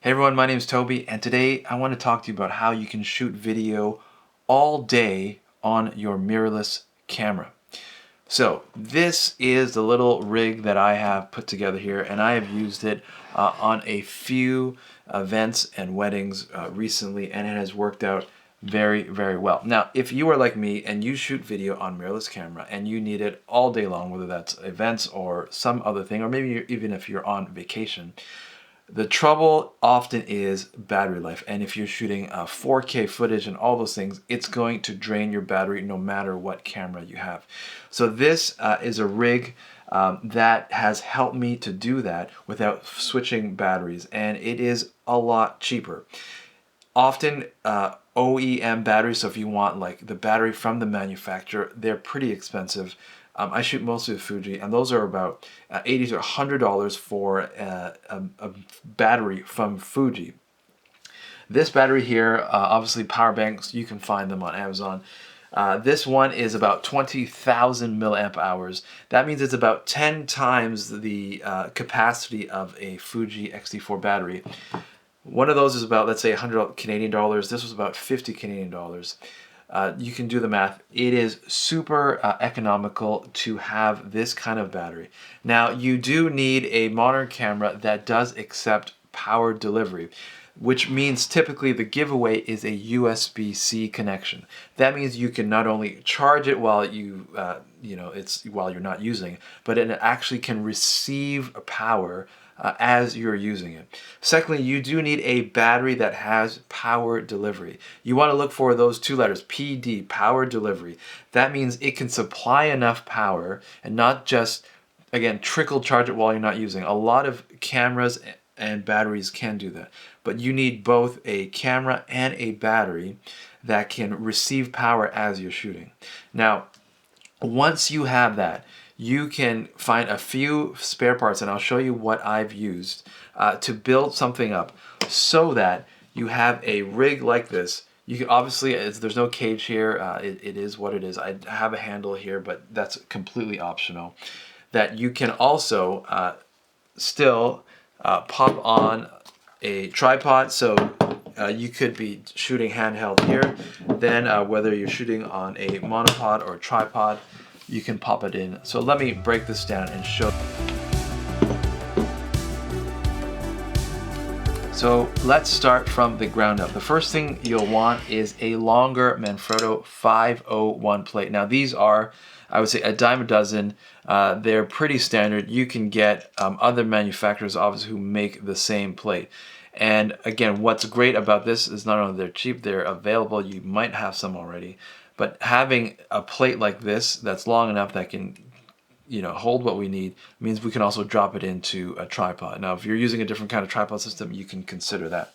Hey everyone, my name is Toby, and today I want to talk to you about how you can shoot video all day on your mirrorless camera. So this is the little rig that I have put together here, and I have used it on a few events and weddings recently, and it has worked out very, very well. Now, if you are like me and you shoot video on mirrorless camera and you need it all day long, whether that's events or some other thing, or maybe even if you're on vacation, the trouble often is battery life, and if you're shooting 4K footage and all those things, it's going to drain your battery no matter what camera you have. So this is a rig that has helped me to do that without switching batteries, and it is a lot cheaper. Often OEM batteries, so if you want like the battery from the manufacturer, they're pretty expensive. I shoot mostly with Fuji, and those are about $80 to $100 for a battery from Fuji. This battery here, obviously power banks, you can find them on Amazon. This one is about 20,000 milliamp hours. That means it's about 10 times the capacity of a Fuji X-T4 battery. One of those is about, let's say, 100 Canadian dollars. This was about 50 Canadian dollars. You can do the math. It is super economical to have this kind of battery. Now, you do need a modern camera that does accept power delivery, which means typically the giveaway is a USB-C connection. That means you can not only charge it while while you're not using it, but it actually can receive power as you're using it. Secondly, you do need a battery that has power delivery. You want to look for those two letters, PD, power delivery. That means it can supply enough power and not just, again, trickle charge it while you're not using. A lot of cameras and batteries can do that, but you need both a camera and a battery that can receive power as you're shooting. Now, once you have that, you can find a few spare parts, and I'll show you what I've used to build something up so that you have a rig like this. You can obviously, there's no cage here, it is what it is. I have a handle here, but that's completely optional. That you can also still pop on a tripod, so you could be shooting handheld here. Then whether you're shooting on a monopod or a tripod, you can pop it in. So let me break this down and show. So let's start from the ground up. The first thing you'll want is a longer Manfrotto 501 plate. Now these are, I would say, a dime a dozen. They're pretty standard. You can get other manufacturers, obviously, who make the same plate. And again, what's great about this is not only they're cheap, they're available. You might have some already. But having a plate like this that's long enough that can, hold what we need means we can also drop it into a tripod. Now, if you're using a different kind of tripod system, you can consider that.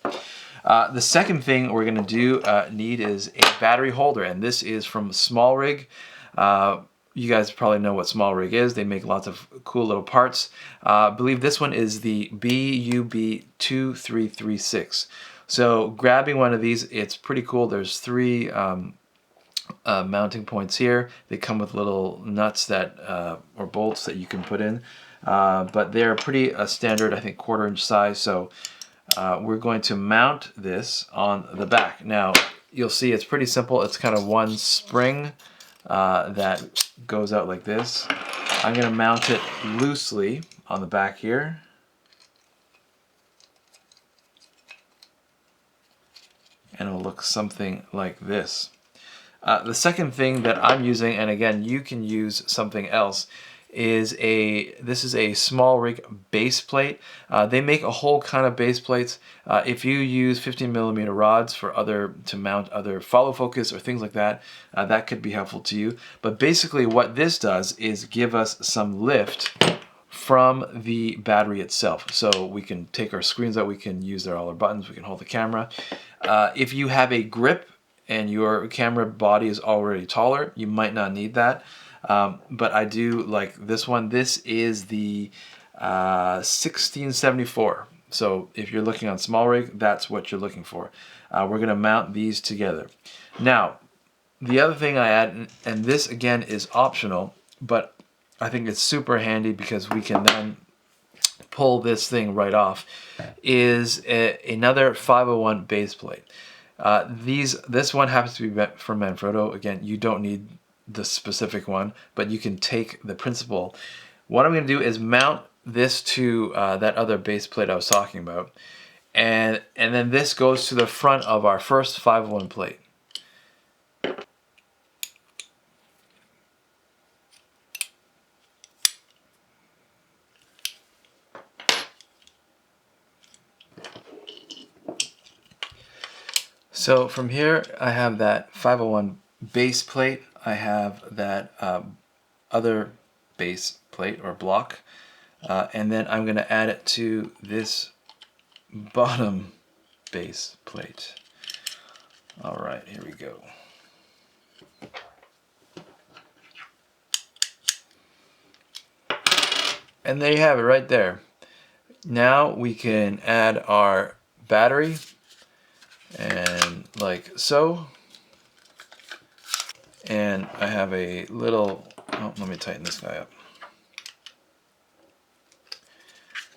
The second thing we're going to need is a battery holder, and this is from Small Rig. You guys probably know what Small Rig is. They make lots of cool little parts. I believe this one is the BUB2336. So grabbing one of these, it's pretty cool. There's three mounting points here. They come with little nuts that or bolts that you can put in, but they're pretty standard, I think 1/4 inch size. So we're going to mount this on the back. Now you'll see it's pretty simple. It's kind of one spring that goes out like this. I'm going to mount it loosely on the back here. And it'll look something like this. The second thing that I'm using, and again, you can use something else, is this is a Small Rig base plate. They make a whole kind of base plates. If you use 15mm rods to mount other follow focus or things like that, that could be helpful to you. But basically what this does is give us some lift from the battery itself. So we can take our screens out, we can use all our buttons, we can hold the camera. If you have a grip and your camera body is already taller, you might not need that. But I do like this one. This is the 1674. So if you're looking on Small Rig, that's what you're looking for. We're going to mount these together. Now, the other thing I add, and this again is optional, but I think it's super handy because we can then pull this thing right off, is another 501 base plate. This one happens to be from Manfrotto. Again, you don't need the specific one, but you can take the principle. What I'm going to do is mount this to that other base plate I was talking about, and then this goes to the front of our first 501 plate. So from here, I have that 501 base plate. I have that other base plate or block, and then I'm going to add it to this bottom base plate. All right, here we go. And there you have it right there. Now we can add our battery, and like so. And I have a little, oh, let me tighten this guy up.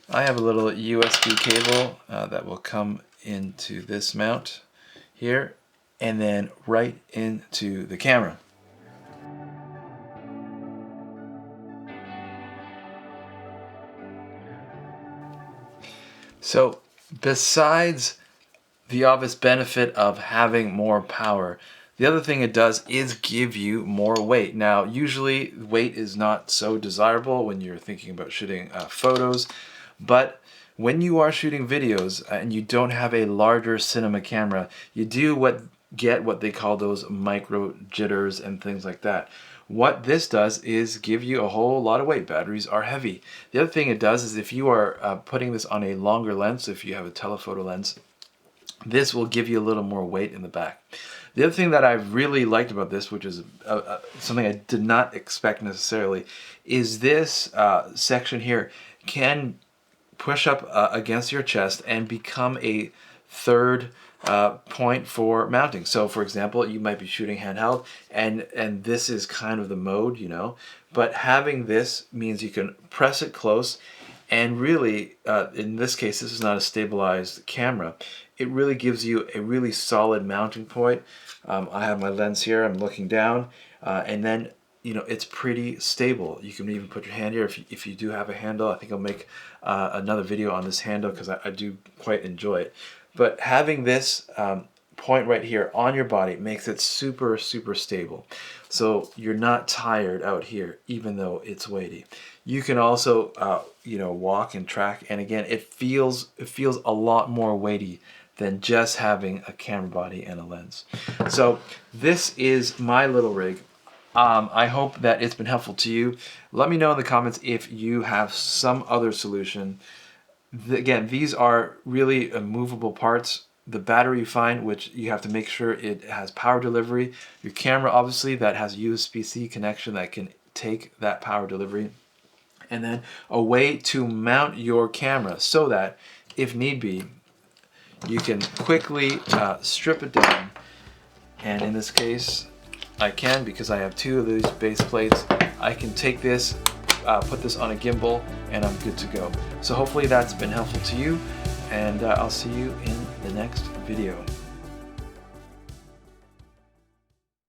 I have a little USB cable that will come into this mount here and then right into the camera. So besides the obvious benefit of having more power, the other thing it does is give you more weight. Now, usually weight is not so desirable when you're thinking about shooting photos, but when you are shooting videos and you don't have a larger cinema camera, you do get what they call those micro jitters and things like that. What this does is give you a whole lot of weight. Batteries are heavy. The other thing it does is if you are putting this on a longer lens, so if you have a telephoto lens, this will give you a little more weight in the back. The other thing that I really liked about this, which is something I did not expect necessarily, is this section here can push up against your chest and become a third point for mounting. So for example, you might be shooting handheld and this is kind of the mode, you know, but having this means you can press it close, and really in this case, this is not a stabilized camera. It really gives you a really solid mounting point. I have my lens here, I'm looking down, and then you know, it's pretty stable. You can even put your hand here if you do have a handle. I think I'll make another video on this handle because I do quite enjoy it. But having this point right here on your body makes it super, super stable. So you're not tired out here, even though it's weighty. You can also, you know, walk and track. And again, it feels a lot more weighty than just having a camera body and a lens. So this is my little rig. I hope that it's been helpful to you. Let me know in the comments if you have some other solution. Again, these are really movable parts. The battery you find, which you have to make sure it has power delivery. Your camera, obviously, that has USB-C connection that can take that power delivery. And then a way to mount your camera so that, if need be, you can quickly strip it down. And in this case, I can, because I have two of these base plates. I can take this, put this on a gimbal, and I'm good to go. So hopefully that's been helpful to you, and I'll see you in the next video.